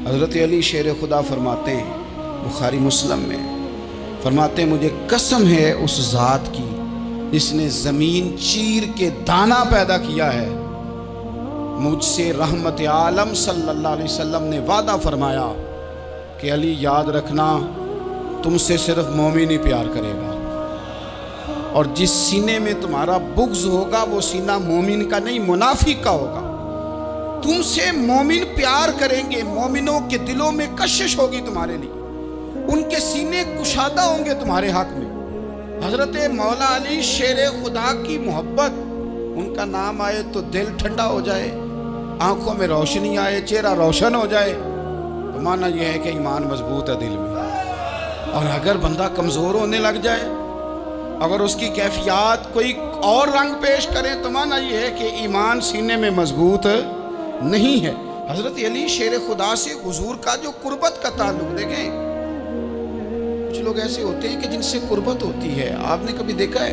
حضرت علی شیر خدا فرماتے ہیں بخاری مسلم میں، فرماتے ہیں مجھے قسم ہے اس ذات کی جس نے زمین چیر کے دانہ پیدا کیا ہے، مجھ سے رحمت عالم صلی اللہ علیہ وسلم نے وعدہ فرمایا کہ علی یاد رکھنا تم سے صرف مومن ہی پیار کرے گا، اور جس سینے میں تمہارا بغض ہوگا وہ سینہ مومن کا نہیں منافق کا ہوگا۔ تم سے مومن پیار کریں گے، مومنوں کے دلوں میں کشش ہوگی تمہارے لیے، ان کے سینے کشادہ ہوں گے تمہارے حق میں۔ حضرت مولا علی شیر خدا کی محبت، ان کا نام آئے تو دل ٹھنڈا ہو جائے، آنکھوں میں روشنی آئے، چہرہ روشن ہو جائے، تو معنی یہ ہے کہ ایمان مضبوط ہے دل میں۔ اور اگر بندہ کمزور ہونے لگ جائے، اگر اس کی کیفیات کوئی اور رنگ پیش کرے، تو معنی یہ ہے کہ ایمان سینے میں مضبوط نہیں ہے۔ حضرت علی شیر خدا سے حضور کا جو قربت کا تعلق، دیکھیں کچھ لوگ ایسے ہوتے ہیں کہ جن سے قربت ہوتی ہے، آپ نے کبھی دیکھا ہے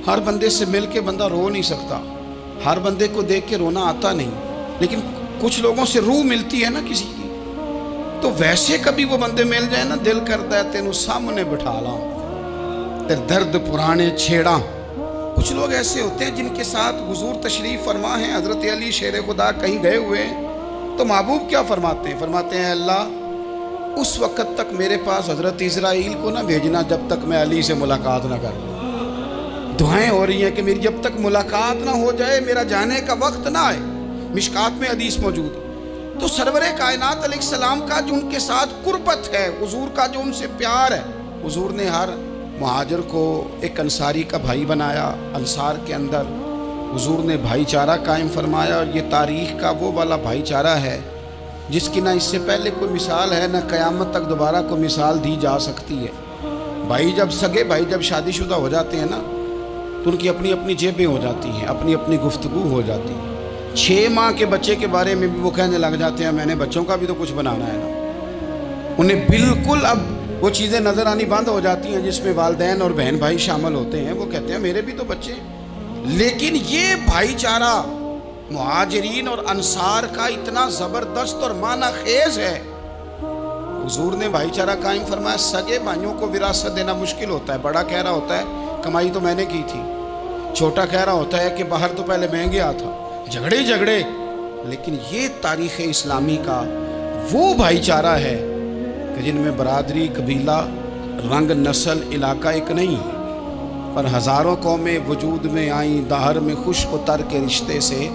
ہر بندے سے مل کے بندہ رو نہیں سکتا، ہر بندے کو دیکھ کے رونا آتا نہیں، لیکن کچھ لوگوں سے روح ملتی ہے نا کسی کی، تو ویسے کبھی وہ بندے مل جائے نا، دل کرتا ہے تینوں سامنے بٹھا لاں، تیرے درد پرانے چھیڑاں۔ کچھ لوگ ایسے ہوتے ہیں جن کے ساتھ حضور تشریف فرما ہیں، حضرت علی شیر خدا کہیں گئے ہوئے ہیں، تو محبوب کیا فرماتے ہیں؟ فرماتے ہیں اللہ اس وقت تک میرے پاس حضرت اسرائیل کو نہ بھیجنا جب تک میں علی سے ملاقات نہ کر لوں۔ دعائیں ہو رہی ہیں کہ میری جب تک ملاقات نہ ہو جائے، میرا جانے کا وقت نہ آئے۔ مشکات میں حدیث موجود ہے۔ تو سرور کائنات علیہ السلام کا جو ان کے ساتھ قربت ہے، حضور کا جو ان سے پیار ہے، حضور نے ہر مہاجر کو ایک انصاری کا بھائی بنایا، انصار کے اندر حضور نے بھائی چارہ قائم فرمایا، اور یہ تاریخ کا وہ والا بھائی چارہ ہے جس کی نہ اس سے پہلے کوئی مثال ہے، نہ قیامت تک دوبارہ کوئی مثال دی جا سکتی ہے۔ بھائی جب سگے بھائی جب شادی شدہ ہو جاتے ہیں نا، تو ان کی اپنی اپنی جیبیں ہو جاتی ہیں، اپنی اپنی گفتگو ہو جاتی ہے۔ 6 ماہ کے بچے کے بارے میں بھی وہ کہنے لگ جاتے ہیں میں نے بچوں کا بھی تو کچھ بنانا ہے نا۔ انہیں بالکل اب وہ چیزیں نظر آنی بند ہو جاتی ہیں جس میں والدین اور بہن بھائی شامل ہوتے ہیں۔ وہ کہتے ہیں میرے بھی تو بچے ہیں۔ لیکن یہ بھائی چارہ مہاجرین اور انصار کا اتنا زبردست اور معنی خیز ہے، حضور نے بھائی چارہ قائم فرمایا۔ سگے بھائیوں کو وراثت دینا مشکل ہوتا ہے، بڑا کہہ رہا ہوتا ہے کمائی تو میں نے کی تھی، چھوٹا کہہ رہا ہوتا ہے کہ باہر تو پہلے میں گیا تھا، جھگڑے۔ لیکن یہ تاریخ اسلامی کا وہ بھائی چارہ ہے کہ جن میں برادری، قبیلہ، رنگ، نسل، علاقہ ایک نہیں، پر ہزاروں قومیں وجود میں آئیں، دہر میں خشک و تر کے رشتے سے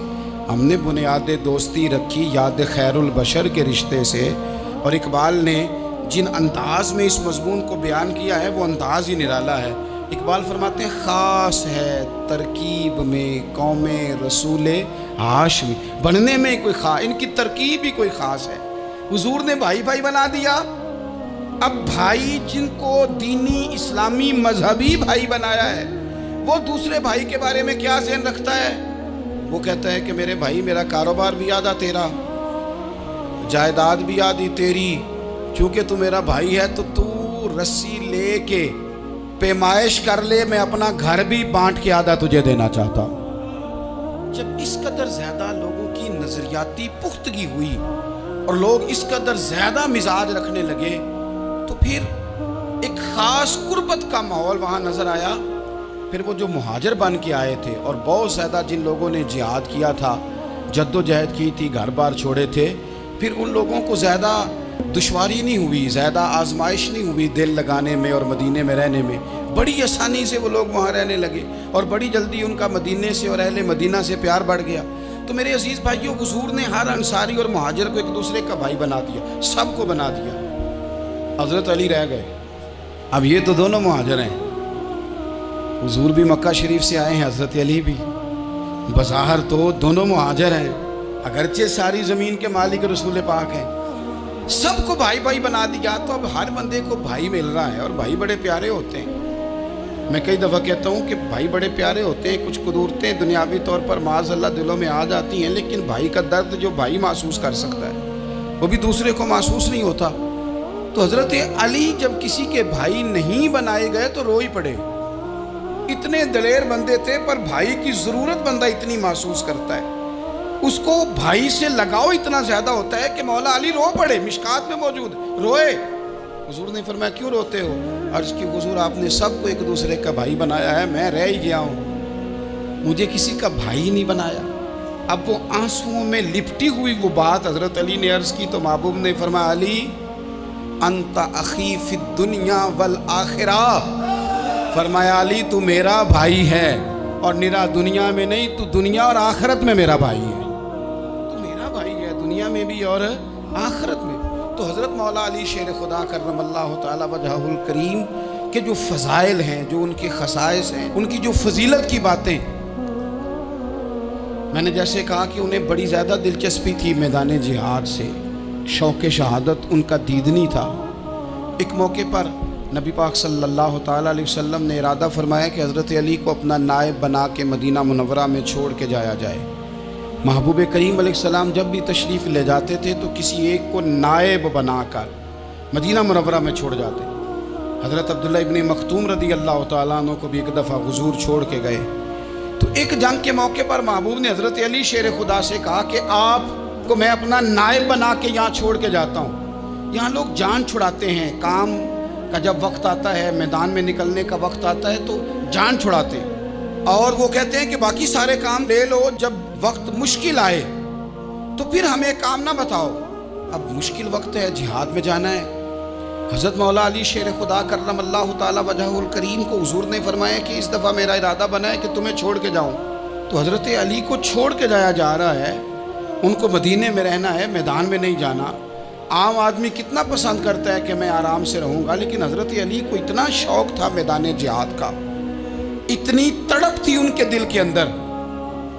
ہم نے بنیاد دوستی رکھی، یاد خیر البشر کے رشتے سے۔ اور اقبال نے جن انداز میں اس مضمون کو بیان کیا ہے وہ انداز ہی نرالا ہے۔ اقبال فرماتے ہیں خاص ہے ترکیب میں قوم رسول ہاشمی، بننے میں کوئی خاص، ان کی ترکیب ہی کوئی خاص ہے۔ حضور نے بھائی بھائی بنا دیا۔ اب بھائی جن کو دینی اسلامی مذہبی بھائی بنایا ہے، وہ دوسرے بھائی کے بارے میں کیا ذہن رکھتا ہے؟ وہ کہتا ہے کہ میرے بھائی میرا کاروبار بھی آدھا تیرا، جائیداد بھی آدھی تیری، چونکہ تو میرا بھائی ہے تو تو رسی لے کے پیمائش کر لے، میں اپنا گھر بھی بانٹ کے آدھا تجھے دینا چاہتا ہوں۔ جب اس قدر زیادہ لوگوں کی نظریاتی پختگی ہوئی اور لوگ اس قدر زیادہ مزاج رکھنے لگے، تو پھر ایک خاص قربت کا ماحول وہاں نظر آیا۔ پھر وہ جو مہاجر بن کے آئے تھے اور بہت زیادہ جن لوگوں نے جہاد کیا تھا، جد و جہد کی تھی، گھر بار چھوڑے تھے، پھر ان لوگوں کو زیادہ دشواری نہیں ہوئی، زیادہ آزمائش نہیں ہوئی دل لگانے میں اور مدینے میں رہنے میں۔ بڑی آسانی سے وہ لوگ وہاں رہنے لگے، اور بڑی جلدی ان کا مدینے سے اور اہل مدینہ سے پیار بڑھ گیا۔ تو میرے عزیز بھائیوں، حضور نے ہر انصاری اور مہاجر کو ایک دوسرے کا بھائی بنا دیا، سب کو بنا دیا۔ حضرت علی رہ گئے، اب یہ تو دونوں مہاجر ہیں، حضور بھی مکہ شریف سے آئے ہیں، حضرت علی بھی، بظاہر تو دونوں مہاجر ہیں، اگرچہ ساری زمین کے مالک رسول پاک ہیں، سب کو بھائی بھائی بنا دیا۔ تو اب ہر بندے کو بھائی مل رہا ہے، اور بھائی بڑے پیارے ہوتے ہیں۔ میں کئی دفعہ کہتا ہوں کہ بھائی بڑے پیارے ہوتے ہیں، کچھ قدورتیں دنیاوی طور پر معاذ اللہ دلوں میں آ جاتی ہیں، لیکن بھائی کا درد جو بھائی محسوس کر سکتا ہے وہ بھی دوسرے کو محسوس نہیں ہوتا۔ تو حضرت علی جب کسی کے بھائی نہیں بنائے گئے تو رو ہی پڑے۔ اتنے دلیر بندے تھے، پر بھائی کی ضرورت بندہ اتنی محسوس کرتا ہے۔ اس کو بھائی سے لگاؤ اتنا زیادہ ہوتا ہے کہ مولا علی رو پڑے، مشکات میں موجود روئے۔ حضور نے فرمایا کیوں روتے ہو؟ عرض کی حضور آپ نے سب کو ایک دوسرے کا بھائی بنایا ہے، میں رہ ہی گیا ہوں، مجھے کسی کا بھائی نہیں بنایا۔ اب وہ آنسوؤں میں لپٹی ہوئی وہ بات حضرت علی نے عرض کی تو محبوب نے فرمایا علی انت اخی فی الدنیا والآخرہ، فرمایا علی تو میرا بھائی ہے اور نرا دنیا میں نہیں، تو دنیا اور آخرت میں میرا بھائی ہے، تو میرا بھائی ہے دنیا میں بھی اور آخرت میں۔ تو حضرت مولا علی شیر خدا کرم اللہ تعالی وجہہ الکریم کے جو فضائل ہیں، جو ان کے خصائص ہیں، ان کی جو فضیلت کی باتیں، میں نے جیسے کہا کہ انہیں بڑی زیادہ دلچسپی تھی میدان جہاد سے، شوق شہادت ان کا دیدنی تھا۔ ایک موقع پر نبی پاک صلی اللہ تعالیٰ علیہ وسلم نے ارادہ فرمایا کہ حضرت علی کو اپنا نائب بنا کے مدینہ منورہ میں چھوڑ کے جایا جائے۔ محبوب کریم علیہ السلام جب بھی تشریف لے جاتے تھے تو کسی ایک کو نائب بنا کر مدینہ منورہ میں چھوڑ جاتے۔ حضرت عبداللہ ابن مختوم رضی اللہ تعالیٰ عنہ کو بھی ایک دفعہ حضور چھوڑ کے گئے، تو ایک جنگ کے موقع پر محبوب نے حضرت علی شیر خدا سے کہا کہ آپ کو میں اپنا نائب بنا کے یہاں چھوڑ کے جاتا ہوں۔ یہاں لوگ جان چھڑاتے ہیں، کام کا جب وقت آتا ہے، میدان میں نکلنے کا وقت آتا ہے تو جان چھڑاتے ہیں، اور وہ کہتے ہیں کہ باقی سارے کام لے لو، جب وقت مشکل آئے تو پھر ہمیں کام نہ بتاؤ۔ اب مشکل وقت ہے، جہاد میں جانا ہے۔ حضرت مولا علی شیر خدا کرم اللہ تعالی وجہہ الکریم کو حضور نے فرمایا کہ اس دفعہ میرا ارادہ بنا ہے کہ تمہیں چھوڑ کے جاؤں۔ تو حضرت علی کو چھوڑ کے جایا جا رہا ہے، ان کو مدینے میں رہنا ہے، میدان میں نہیں جانا۔ عام آدمی کتنا پسند کرتا ہے کہ میں آرام سے رہوں گا، لیکن حضرت علی کو اتنا شوق تھا میدان جہاد کا، اتنی تڑپ تھی ان کے دل کے اندر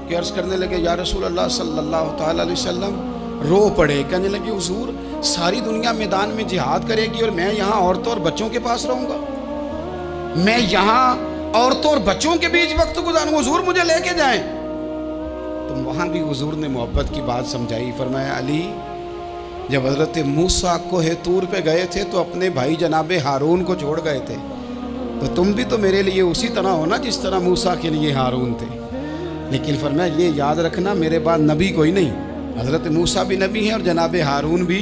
کہ عرض کرنے لگے یا رسول اللہ صلی اللہ تعالیٰ علیہ وسلم، رو پڑے، کہنے لگے حضور ساری دنیا میدان میں جہاد کرے گی اور میں یہاں عورتوں اور بچوں کے پاس رہوں گا، میں یہاں عورتوں اور بچوں کے بیچ وقت گزاروں، حضور مجھے لے کے جائیں۔ تو وہاں بھی حضور نے محبت کی بات سمجھائی، فرمایا علی جب حضرت موسیٰ کوہ طور پہ گئے تھے تو اپنے بھائی جناب ہارون کو چھوڑ گئے تھے، تو تم بھی تو میرے لیے اسی طرح ہونا جس طرح موسیٰ کے لیے ہارون تھے۔ لیکن فرمایا یہ یاد رکھنا میرے بعد نبی کوئی نہیں، حضرت موسیٰ بھی نبی ہیں اور جناب ہارون بھی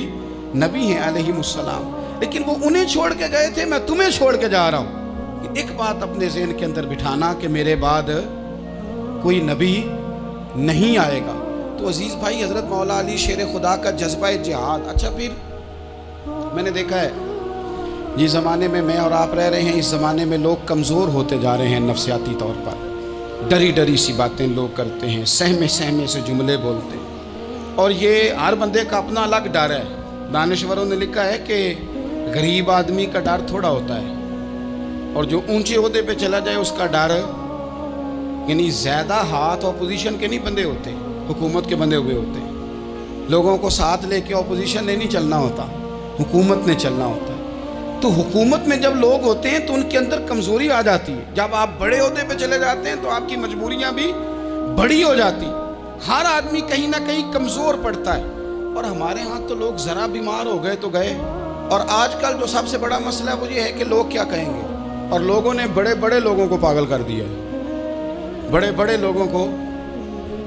نبی ہیں علیہ السلام، لیکن وہ انہیں چھوڑ کے گئے تھے، میں تمہیں چھوڑ کے جا رہا ہوں۔ ایک بات اپنے ذہن کے اندر بٹھانا کہ میرے بعد کوئی نبی نہیں آئے گا۔ تو عزیز بھائی، حضرت مولا علی شیر خدا کا جذبہ جہاد۔ اچھا پھر میں نے دیکھا ہے جس زمانے میں میں اور آپ رہ رہے ہیں، اس زمانے میں لوگ کمزور ہوتے جا رہے ہیں نفسیاتی طور پر، ڈری ڈری سی باتیں لوگ کرتے ہیں، سہمے سہمے سے جملے بولتے ہیں، اور یہ ہر بندے کا اپنا الگ ڈر ہے۔ دانشوروں نے لکھا ہے کہ غریب آدمی کا ڈر تھوڑا ہوتا ہے اور جو اونچے عہدے پہ چلا جائے اس کا ڈر، یعنی زیادہ ہاتھ اپوزیشن کے نہیں بندے ہوتے، حکومت کے بندے ہوئے ہوتے ہیں۔ لوگوں کو ساتھ لے کے اپوزیشن نے نہیں چلنا ہوتا، حکومت نے چلنا ہوتا ہے۔ تو حکومت میں جب لوگ ہوتے ہیں تو ان کے اندر کمزوری آ جاتی ہے، جب آپ بڑے عہدے پہ چلے جاتے ہیں تو آپ کی مجبوریاں بھی بڑی ہو جاتی، ہر آدمی کہیں نہ کہیں کمزور پڑتا ہے۔ اور ہمارے ہاں تو لوگ ذرا بیمار ہو گئے تو گئے، اور آج کل جو سب سے بڑا مسئلہ ہے وہ یہ ہے کہ لوگ کیا کہیں گے، اور لوگوں نے بڑے بڑے لوگوں کو پاگل کر دیا ہے، بڑے بڑے لوگوں کو۔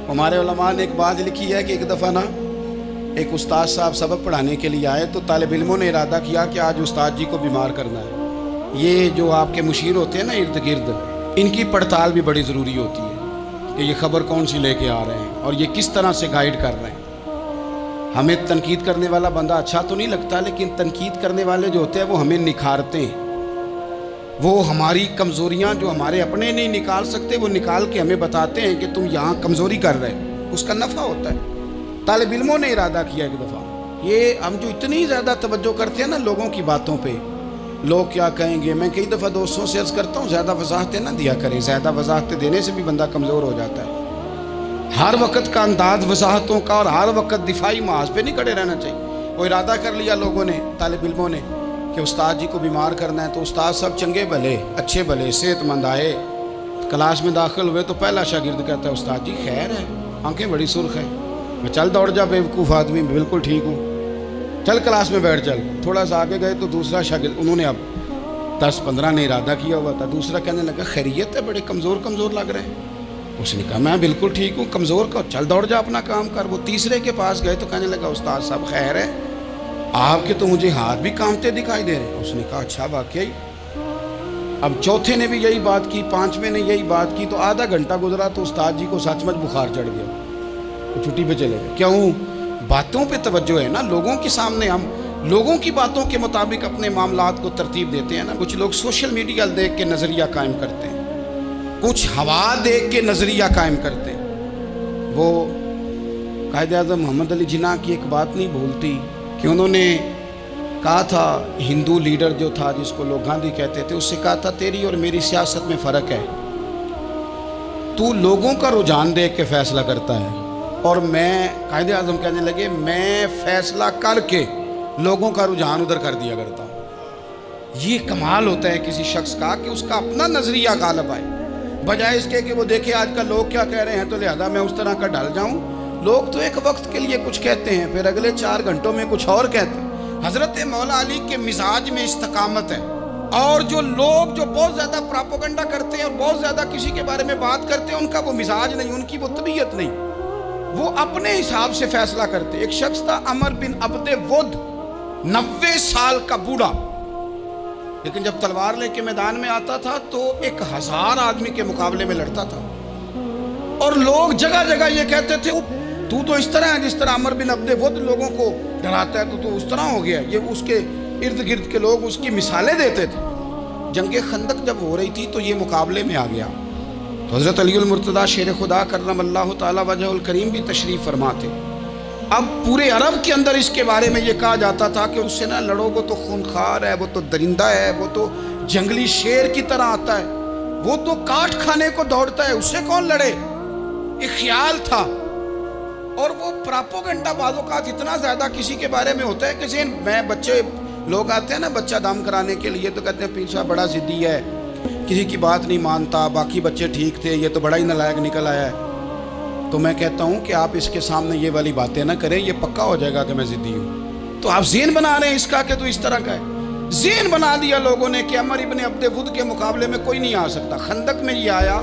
ہمارے علماء نے ایک بات لکھی ہے کہ ایک دفعہ نا ایک استاد صاحب سبق پڑھانے کے لیے آئے تو طالب علموں نے ارادہ کیا کہ آج استاد جی کو بیمار کرنا ہے۔ یہ جو آپ کے مشیر ہوتے ہیں نا ارد گرد، ان کی پڑتال بھی بڑی ضروری ہوتی ہے کہ یہ خبر کون سی لے کے آ رہے ہیں اور یہ کس طرح سے گائیڈ کر رہے ہیں۔ ہمیں تنقید کرنے والا بندہ اچھا تو نہیں لگتا، لیکن تنقید کرنے والے جو ہوتے ہیں وہ ہمیں نکھارتے ہیں، وہ ہماری کمزوریاں جو ہمارے اپنے نہیں نکال سکتے وہ نکال کے ہمیں بتاتے ہیں کہ تم یہاں کمزوری کر رہے، اس کا نفع ہوتا ہے۔ طالب علموں نے ارادہ کیا ایک دفعہ، یہ ہم جو اتنی زیادہ توجہ کرتے ہیں نا لوگوں کی باتوں پہ، لوگ کیا کہیں گے، میں کئی دفعہ دوستوں سے عرض کرتا ہوں زیادہ وضاحتیں نہ دیا کریں، زیادہ وضاحتیں دینے سے بھی بندہ کمزور ہو جاتا ہے۔ ہر وقت کا انداز وضاحتوں کا اور ہر وقت دفاعی محاذ پہ نہیں کھڑے رہنا چاہیے۔ وہ ارادہ کر لیا لوگوں نے، طالب علموں نے، کہ استاد جی کو بیمار کرنا ہے، تو استاد سب چنگے بھلے اچھے بھلے صحت مند آئے، کلاس میں داخل ہوئے تو پہلا شاگرد کہتا ہے استاد جی خیر ہے، آنکھیں بڑی سرخ ہیں۔ میں چل دوڑ جا بیوقوف آدمی، بالکل ٹھیک ہوں، چل کلاس میں بیٹھ چل۔ تھوڑا سا آگے گئے تو دوسرا شاگرد، انہوں نے اب 10-15 نے ارادہ کیا ہوا تھا، دوسرا کہنے لگا خیریت ہے، بڑے کمزور کمزور لگ رہے ہیں۔ اس نے کہا میں بالکل ٹھیک ہوں، کمزور کا چل دوڑ جا اپنا کام کر۔ وہ تیسرے کے پاس گئے تو کہنے لگا استاد صاحب خیر ہے، آپ کے تو مجھے ہاتھ بھی کامتے دکھائی دے رہے۔ اس نے کہا اچھا واقعی؟ اب چوتھے نے بھی یہی بات کی، پانچویں نے یہی بات کی، تو آدھا گھنٹہ گزرا تو استاد جی کو سچ مچ بخار چڑھ گیا، وہ چھٹی پہ چلے گئے۔ کیوں؟ باتوں پہ توجہ ہے نا، لوگوں کے سامنے ہم لوگوں کی باتوں کے مطابق اپنے معاملات کو ترتیب دیتے ہیں نا۔ کچھ لوگ سوشل میڈیا دیکھ کے نظریہ قائم کرتے ہیں، کچھ ہوا دیکھ کے نظریہ قائم کرتے ہیں۔ وہ قائد اعظم محمد علی جناح کی ایک بات نہیں بھولتی کہ انہوں نے کہا تھا، ہندو لیڈر جو تھا جس کو لوگ گاندھی کہتے تھے، اس سے کہا تھا تیری اور میری سیاست میں فرق ہے، تو لوگوں کا رجحان دیکھ کے فیصلہ کرتا ہے اور میں، قائد اعظم کہنے لگے، میں فیصلہ کر کے لوگوں کا رجحان ادھر کر دیا کرتا ہوں۔ یہ کمال ہوتا ہے کسی شخص کا کہ اس کا اپنا نظریہ غالب آئے، بجائے اس کے کہ وہ دیکھے آج کل لوگ کیا کہہ رہے ہیں تو لہذا میں اس طرح کا ڈھل جاؤں۔ لوگ تو ایک وقت کے لیے کچھ کہتے ہیں، پھر اگلے 4 گھنٹوں میں کچھ اور کہتے ہیں۔ حضرت مولا علی کے مزاج میں استقامت ہے، اور جو لوگ جو بہت زیادہ پراپوگنڈا کرتے ہیں اور بہت زیادہ کسی کے بارے میں بات کرتے ہیں، ان کا وہ مزاج نہیں، ان کی وہ طبیعت نہیں، وہ اپنے حساب سے فیصلہ کرتے۔ ایک شخص تھا عمر بن عبد ود، 90 سال کا بوڑھا، لیکن جب تلوار لے کے میدان میں آتا تھا تو 1000 آدمی کے مقابلے میں لڑتا تھا، اور لوگ جگہ جگہ یہ کہتے تھے تو اس طرح ہے جس طرح عمر بن عبد ود لوگوں کو ڈراتا ہے، تو اس طرح ہو گیا۔ یہ اس کے ارد گرد کے لوگ اس کی مثالیں دیتے تھے۔ جنگ خندق جب ہو رہی تھی تو یہ مقابلے میں آ گیا، تو حضرت علی المرتضیٰ شیر خدا کرم اللہ تعالی وجہ الکریم بھی تشریف فرما تھے۔ اب پورے عرب کے اندر اس کے بارے میں یہ کہا جاتا تھا کہ اس سے نہ لڑو، وہ تو خونخوار ہے، وہ تو درندہ ہے، وہ تو جنگلی شیر کی طرح آتا ہے، وہ تو کاٹ کھانے کو دوڑتا ہے، اس سے کون لڑے؟ ایک خیال تھا۔ اور وہ پراپوگنڈا بعض اوقات اتنا زیادہ کسی کے بارے میں ہوتا ہے کہ ذہن میں، بچے لوگ آتے ہیں نا بچہ دم کرانے کے لیے تو کہتے ہیں پیر صاحب بڑا ضدی ہے، کسی کی بات نہیں مانتا، باقی بچے ٹھیک تھے، یہ تو بڑا ہی نالائق نکل آیا ہے۔ تو میں کہتا ہوں کہ آپ اس کے سامنے یہ والی باتیں نہ کریں، یہ پکا ہو جائے گا کہ میں ضدی ہوں۔ تو آپ ذہن بنا رہے ہیں اس کا کہ تو اس طرح کا ہے۔ ذہن بنا دیا لوگوں نے کہ عمر ابن عبد ود کے مقابلے میں کوئی نہیں آ سکتا۔ خندق میں یہ آیا،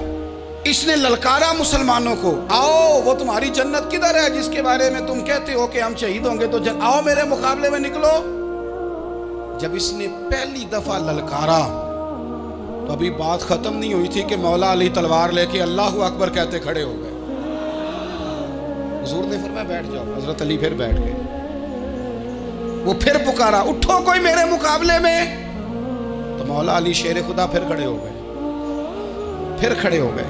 اس نے للکارا مسلمانوں کو، آؤ وہ تمہاری جنت کدھر ہے جس کے بارے میں تم کہتے ہو کہ ہم شہید ہوں گے، تو آؤ میرے مقابلے میں نکلو۔ جب اس نے پہلی دفعہ للکارا تو ابھی بات ختم نہیں ہوئی تھی کہ مولا علی تلوار لے کے اللہ اکبر کہتے کھڑے ہو گئے۔ حضور نے فرمایا بیٹھ جاؤ، حضرت علی پھر بیٹھ گئے۔ وہ پھر پکارا اٹھو کوئی میرے مقابلے میں، تو مولا علی شیر خدا پھر کھڑے ہو گئے، پھر کھڑے ہو گئے۔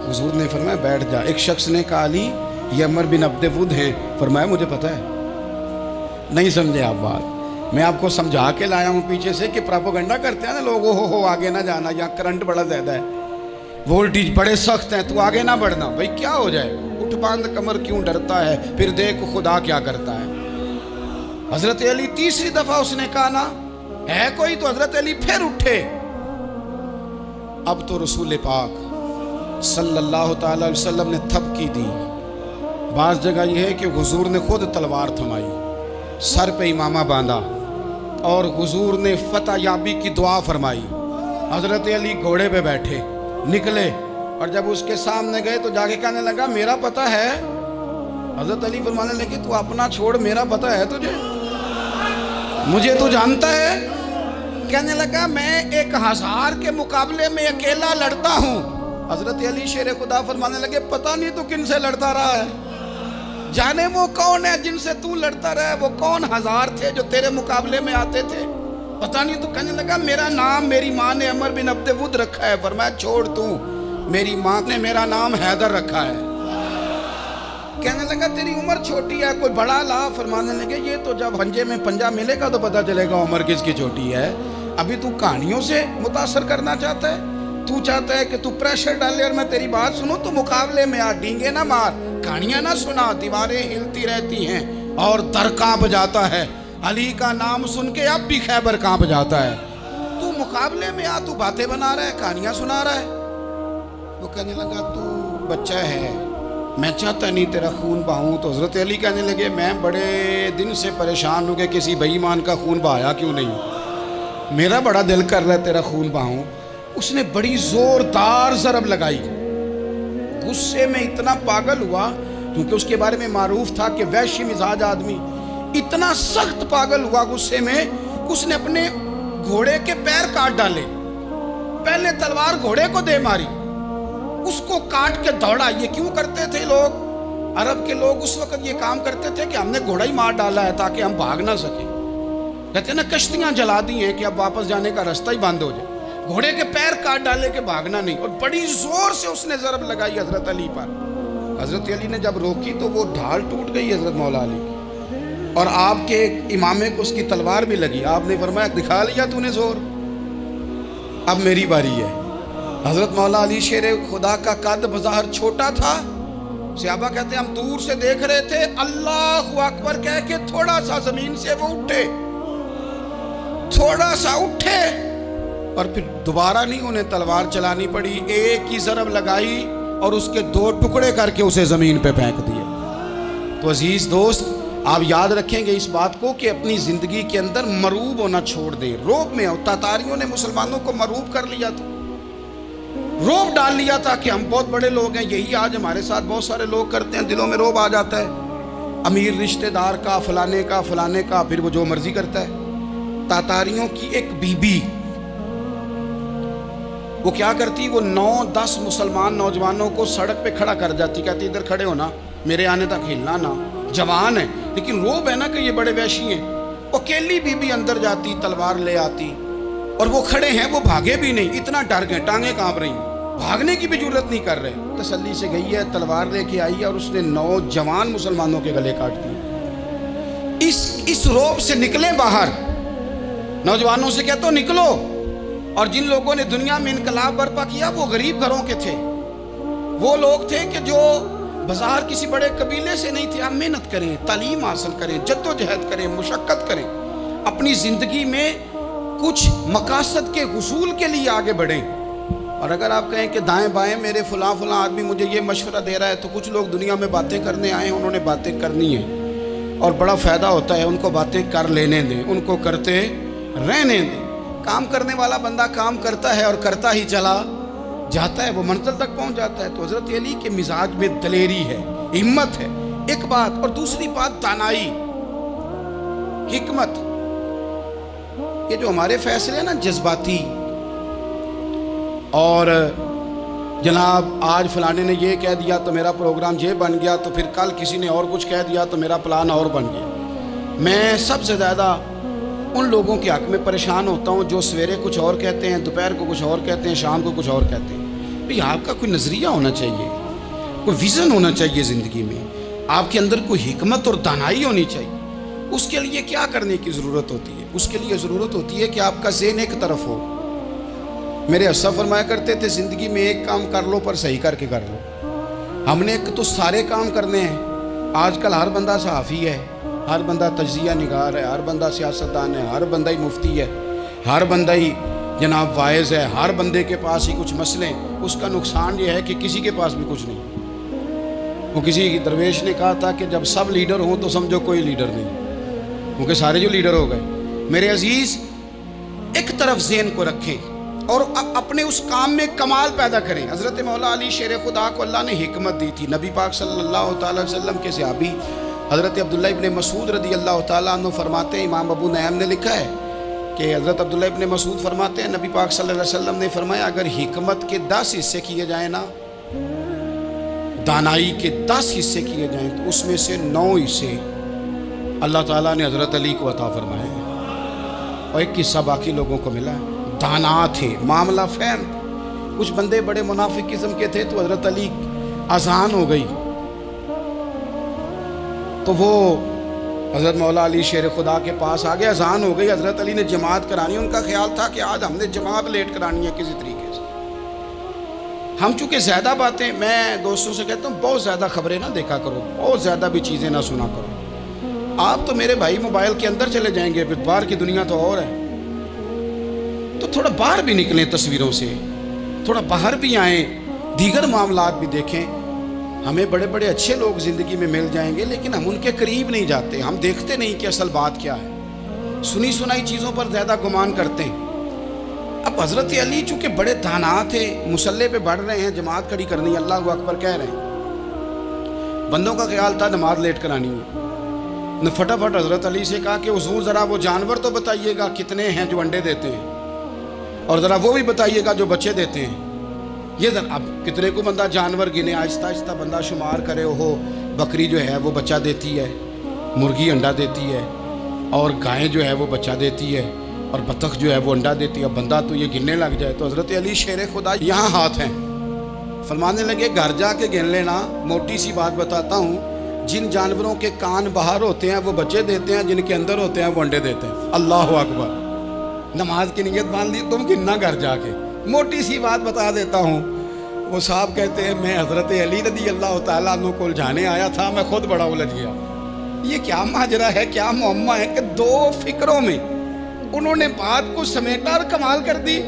حضور نے فرمایا بیٹھ جا۔ ایک شخص نے کہا علی یہ عمر بن عبد ود ہیں، فرمایا مجھے پتہ ہے۔ نہیں سمجھے آپ بات، میں آپ کو سمجھا کے لایا ہوں پیچھے سے کہ پراپوگنڈا کرتے ہیں نا لوگ، ہو آگے نہ جانا، یہاں کرنٹ بڑا زیادہ ہے، وولٹیج بڑے سخت ہیں، تو آگے نہ بڑھنا۔ بھائی کیا ہو جائے گا، اٹھ باندھ کمر کیوں ڈرتا ہے، پھر دیکھ خدا کیا کرتا ہے۔ حضرت علی تیسری دفعہ اس نے کہا نا ہے کوئی، تو حضرت علی پھر اٹھے۔ اب تو رسول پاک صلی اللہ تعالی علیہ وسلم نے تھپکی دی۔ بعض جگہ یہ ہے کہ حضور نے خود تلوار تھمائی، سر پہ امامہ باندھا، اور حضور نے فتح یابی کی دعا فرمائی۔ حضرت علی گھوڑے پہ بیٹھے نکلے، اور جب اس کے سامنے گئے تو جا کے کہنے لگا میرا پتہ ہے۔ حضرت علی فرمانے لگے تو اپنا چھوڑ، میرا پتہ ہے تجھے، مجھے تو جانتا ہے۔ کہنے لگا میں 1000 کے مقابلے میں اکیلا لڑتا ہوں۔ حضرت علی شیر خدا فرمانے لگے پتہ نہیں تو کن سے لڑتا رہا ہے، جانے وہ کون ہے جن سے تو لڑتا رہا ہے، وہ کون 1000 تھے جو تیرے مقابلے میں آتے تھے، پتہ نہیں۔ تو کہنے لگا میرا نام میری ماں نے عمر بن عبد ود رکھا ہے۔ فرمایا چھوڑ تو، میری ماں نے میرا نام حیدر رکھا ہے۔ کہنے لگا تیری عمر چھوٹی ہے، کوئی بڑا لا۔ فرمانے لگے یہ تو جب پنجے میں پنجہ ملے گا تو پتہ چلے گا عمر کس کی چھوٹی ہے، ابھی تو کہانیوں سے متاثر کرنا چاہتا ہے، تو چاہتا ہے کہ تو پریشر ڈالے اور میں تیری بات سنوں، تو مقابلے میں آ، ڈینگے نہ مار، کہانیاں نہ سنا، دیواریں ہلتی رہتی ہیں اور در کانپ جاتا ہے۔ علی کا نام سن کے اب بھی خیبر کانپ جاتا ہے۔ تو مقابلے میں آ، تو باتیں بنا رہا ہے، کہانیاں سنا رہا ہے۔ وہ کہنے لگا تو بچہ ہے، میں چاہتا نہیں تیرا خون بہاؤں۔ تو حضرت علی کہنے لگے میں بڑے دن سے پریشان ہوں کہ کسی بے ایمان کا خون بہایا کیوں نہیں، میرا بڑا دل کر رہا ہے تیرا خون بہاؤں۔ اس نے بڑی زوردار ضرب لگائی، غصے میں اتنا پاگل ہوا، کیونکہ اس کے بارے میں معروف تھا کہ وحشی مزاج آدمی، اتنا سخت پاگل ہوا غصے میں، اس نے اپنے گھوڑے کے پیر کاٹ ڈالے، پہلے تلوار گھوڑے کو دے ماری، اس کو کاٹ کے دوڑا۔ یہ کیوں کرتے تھے لوگ؟ عرب کے لوگ اس وقت یہ کام کرتے تھے کہ ہم نے گھوڑا ہی مار ڈالا ہے تاکہ ہم بھاگ نہ سکیں۔ کہتے ہیں نا کشتیاں جلا دی ہیں کہ اب واپس جانے کا راستہ ہی بند ہو جائے، گھوڑے کے پیر کاٹ ڈالے کہ بھاگنا نہیں۔ اور بڑی زور سے اس نے ضرب لگائی حضرت علی پر۔ حضرت علی نے جب روکی تو وہ ڈھال ٹوٹ گئی حضرت مولا علی کی، اور آپ کے امامے کو اس کی تلوار بھی لگی۔ آپ نے فرمایا دکھا لیا تو نے زور، اب میری باری ہے۔ حضرت مولا علی شیر خدا کا قد بظاہر چھوٹا تھا، صحابہ کہتے ہیں ہم دور سے دیکھ رہے تھے، اللہ اکبر کہہ کے تھوڑا سا زمین سے وہ اٹھے، تھوڑا سا اٹھے، اور پھر دوبارہ نہیں انہیں تلوار چلانی پڑی، ایک ہی ضرب لگائی اور اس کے 2 ٹکڑے کر کے اسے زمین پہ پھینک دیا۔ تو عزیز دوست، آپ یاد رکھیں گے اس بات کو کہ اپنی زندگی کے اندر مروب ہونا چھوڑ دیں۔ روب میں تاتاریوں نے مسلمانوں کو مروب کر لیا تھا، روب ڈال لیا تھا کہ ہم بہت بڑے لوگ ہیں۔ یہی آج ہمارے ساتھ بہت سارے لوگ کرتے ہیں، دلوں میں روب آ جاتا ہے، امیر رشتہ دار کا، فلانے کا، پھر وہ جو مرضی کرتا ہے۔ تاتاریوں کی ایک بی بی، وہ کیا کرتی، وہ 9-10 مسلمان نوجوانوں کو سڑک پہ کھڑا کر جاتی، کہتی ادھر کھڑے ہونا، میرے آنے تک ہلنا نہ، جوان ہے لیکن روب ہے نا کہ یہ بڑے وحشی ہیں۔ اکیلی بی بی اندر جاتی، تلوار لے آتی، اور وہ کھڑے ہیں، وہ بھاگے بھی نہیں، اتنا ڈر گئے، ٹانگیں کانپ رہی ہیں، بھاگنے کی بھی جرت نہیں کر رہے۔ تسلی سے گئی ہے، تلوار لے کے آئی ہے، اور اس نے 9 جوان مسلمانوں کے گلے کاٹ دیے۔ اس روب سے نکلیں باہر، نوجوانوں سے کہتا ہوں نکلو۔ اور جن لوگوں نے دنیا میں انقلاب برپا کیا وہ غریب گھروں کے تھے، وہ لوگ تھے کہ جو بازار کسی بڑے قبیلے سے نہیں تھے۔ آپ محنت کریں، تعلیم حاصل کریں، جد و جہد کریں، مشقت کریں، اپنی زندگی میں کچھ مقاصد کے حصول کے لیے آگے بڑھیں۔ اور اگر آپ کہیں کہ دائیں بائیں میرے فلاں آدمی مجھے یہ مشورہ دے رہا ہے، تو کچھ لوگ دنیا میں باتیں کرنے آئے ہیں، انہوں نے باتیں کرنی ہیں اور بڑا فائدہ ہوتا ہے، ان کو باتیں کر لینے دیں، ان کو کرتے رہنے دیں۔ کام کرنے والا بندہ کام کرتا ہے اور کرتا ہی چلا جاتا ہے، وہ منزل تک پہنچ جاتا ہے۔ تو حضرت علی کے مزاج میں دلیری ہے، ہمت ہے، ایک بات، اور دوسری بات دانائی، حکمت۔ یہ جو ہمارے فیصلے ہیں نا جذباتی، اور جناب آج فلانے نے یہ کہہ دیا تو میرا پروگرام یہ بن گیا، تو پھر کل کسی نے اور کچھ کہہ دیا تو میرا پلان اور بن گیا۔ میں سب سے زیادہ ان لوگوں کے حق میں پریشان ہوتا ہوں جو سویرے کچھ اور کہتے ہیں، دوپہر کو کچھ اور کہتے ہیں، شام کو کچھ اور کہتے ہیں۔ بھئی آپ کا کوئی نظریہ ہونا چاہیے، کوئی ویژن ہونا چاہیے زندگی میں، آپ کے اندر کوئی حکمت اور دانائی ہونی چاہیے۔ اس کے لیے کیا کرنے کی ضرورت ہوتی ہے؟ اس کے لیے ضرورت ہوتی ہے کہ آپ کا ذہن ایک طرف ہو۔ میرے اسا فرمایا کرتے تھے زندگی میں ایک کام کر لو پر صحیح کر کے کر لو۔ ہم نے تو سارے کام کرنے ہیں۔ آج کل ہر بندہ صحافی ہے، ہر بندہ تجزیہ نگار ہے، ہر بندہ سیاستدان ہے، ہر بندہ ہی مفتی ہے، ہر بندہ ہی جناب واعظ ہے، ہر بندے کے پاس ہی کچھ مسئلے ہیں۔ اس کا نقصان یہ ہے کہ کسی کے پاس بھی کچھ نہیں۔ وہ کسی درویش نے کہا تھا کہ جب سب لیڈر ہوں تو سمجھو کوئی لیڈر نہیں، کیونکہ سارے جو لیڈر ہو گئے۔ میرے عزیز، ایک طرف ذہن کو رکھیں اور اپنے اس کام میں کمال پیدا کریں۔ حضرت مولا علی شیر خدا کو اللہ نے حکمت دی تھی۔ نبی پاک صلی اللہ تعالی وسلم کے صحابی حضرت عبداللہ ابن مسعود رضی اللہ تعالیٰ عنہ فرماتے ہیں، امام ابو نعیم نے لکھا ہے کہ حضرت عبداللہ ابن مسعود فرماتے ہیں نبی پاک صلی اللہ علیہ وسلم نے فرمایا اگر حکمت کے 10 حصے کیے جائیں نا، دانائی کے 10 حصے کیے جائیں، تو اس میں سے 9 حصے اللہ تعالیٰ نے حضرت علی کو عطا فرمائے ہیں، اور ایک حصہ باقی لوگوں کو ملا ہے۔ دانا تھے، معاملہ فہم۔ کچھ بندے بڑے منافق قسم کے تھے، تو حضرت علی اذان ہو گئی تو وہ حضرت مولا علی شیر خدا کے پاس آ گئے، اذان ہو گئی، حضرت علی نے جماعت کرانی۔ ان کا خیال تھا کہ آج ہم نے جماعت لیٹ کرانی ہے کسی طریقے سے۔ ہم چونکہ زیادہ باتیں، میں دوستوں سے کہتا ہوں بہت زیادہ خبریں نہ دیکھا کرو، بہت زیادہ بھی چیزیں نہ سنا کرو۔ آپ تو میرے بھائی موبائل کے اندر چلے جائیں گے، پھر باہر کی دنیا تو اور ہے، تو تھوڑا باہر بھی نکلیں تصویروں سے، تھوڑا باہر بھی آئیں، دیگر معاملات بھی دیکھیں۔ ہمیں بڑے بڑے اچھے لوگ زندگی میں مل جائیں گے، لیکن ہم ان کے قریب نہیں جاتے، ہم دیکھتے نہیں کہ اصل بات کیا ہے، سنی سنائی چیزوں پر زیادہ گمان کرتے ہیں۔ اب حضرت علی چونکہ بڑے دانا تھے، مصلے پہ بڑھ رہے ہیں، جماعت کھڑی کرنی، اللہ اکبر کہہ رہے ہیں، بندوں کا خیال تھا نماز لیٹ کرانی ہے، نے فٹافٹ حضرت علی سے کہا کہ حضور ذرا وہ جانور تو بتائیے گا کتنے ہیں جو انڈے دیتے ہیں، اور ذرا وہ بھی بتائیے گا جو بچے دیتے ہیں۔ یہ ذرا اب کتنے کو بندہ جانور گنے، آہستہ آہستہ بندہ شمار کرے، ہو بکری جو ہے وہ بچہ دیتی ہے، مرغی انڈا دیتی ہے، اور گائیں جو ہے وہ بچہ دیتی ہے، اور بطخ جو ہے وہ انڈا دیتی ہے، بندہ تو یہ گننے لگ جائے۔ تو حضرت علی شیر خدا یہاں ہاتھ ہیں، فرمانے لگے گھر جا کے گن لینا، موٹی سی بات بتاتا ہوں، جن جانوروں کے کان باہر ہوتے ہیں وہ بچے دیتے ہیں، جن کے اندر ہوتے ہیں وہ انڈے دیتے ہیں۔ اللہ اکبر، نماز کی نیت باندھ لی، تم گننا گھر جا کے۔ موٹی سی بات بتا دیتا ہوں، وہ صاحب کہتے ہیں میں حضرت علی رضی اللہ تعالیٰ عنہ کو الجھانے آیا تھا، میں خود بڑا الجھ گیا۔ یہ کیا ماجرا ہے، کیا معمہ ہے کہ دو فکروں میں انہوں نے بات کو سمیٹا اور کمال کر دی۔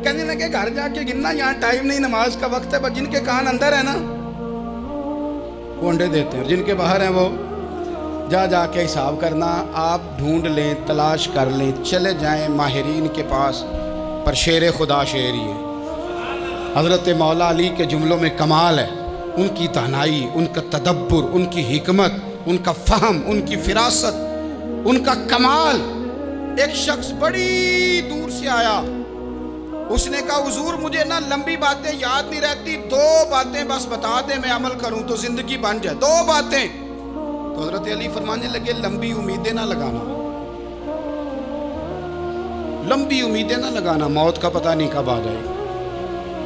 کہنے لگے گھر جا کے گننا، یہاں ٹائم نہیں، نماز کا وقت ہے، بس جن کے کان اندر ہے نا وہ انڈے دیتے ہیں، جن کے باہر ہیں وہ جا کے حساب کرنا۔ آپ ڈھونڈ لیں، تلاش کر لیں، چلے جائیں ماہرین کے پاس، پر شیر خدا شیر ہی ہے۔ حضرت مولا علی کے جملوں میں کمال ہے، ان کی دانائی، ان کا تدبر، ان کی حکمت، ان کا فہم، ان کی فراست، ان کا کمال۔ ایک شخص بڑی دور سے آیا، اس نے کہا حضور مجھے نا لمبی باتیں یاد نہیں رہتی، 2 باتیں بس بتا دیں میں عمل کروں تو زندگی بن جائے، 2 باتیں۔ تو حضرت علی فرمانے لگے لمبی امیدیں نہ لگانا، لمبی امیدیں نہ لگانا، موت کا پتہ نہیں کب آ جائے گا۔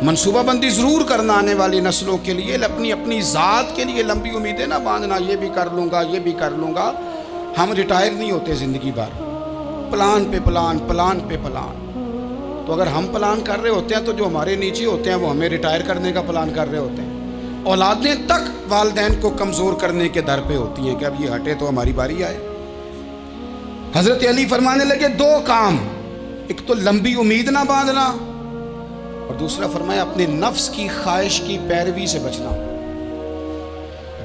منصوبہ بندی ضرور کرنا آنے والی نسلوں کے لیے، اپنی ذات کے لیے لمبی امیدیں نہ باندھنا، یہ بھی کر لوں گا، یہ بھی کر لوں گا۔ ہم ریٹائر نہیں ہوتے زندگی بھر، پلان پہ پلان، پلان پہ پلان۔ تو اگر ہم پلان کر رہے ہوتے ہیں تو جو ہمارے نیچے ہوتے ہیں وہ ہمیں ریٹائر کرنے کا پلان کر رہے ہوتے ہیں۔ اولادیں تک والدین کو کمزور کرنے کے در پہ ہوتی ہیں کہ اب یہ ہٹے تو ہماری باری آئے۔ حضرت علی فرمانے لگے 2 کام، ایک تو لمبی امید نہ باندھنا، اور دوسرا فرمایا اپنے نفس کی خواہش کی پیروی سے بچنا۔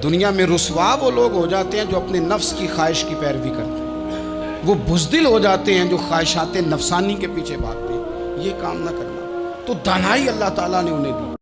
دنیا میں رسوا وہ لوگ ہو جاتے ہیں جو اپنے نفس کی خواہش کی پیروی کرتے ہیں، وہ بزدل ہو جاتے ہیں جو خواہشات نفسانی کے پیچھے بھاگتے ہیں۔ یہ کام نہ کرنا، تو دانائی اللہ تعالیٰ نے انہیں دی۔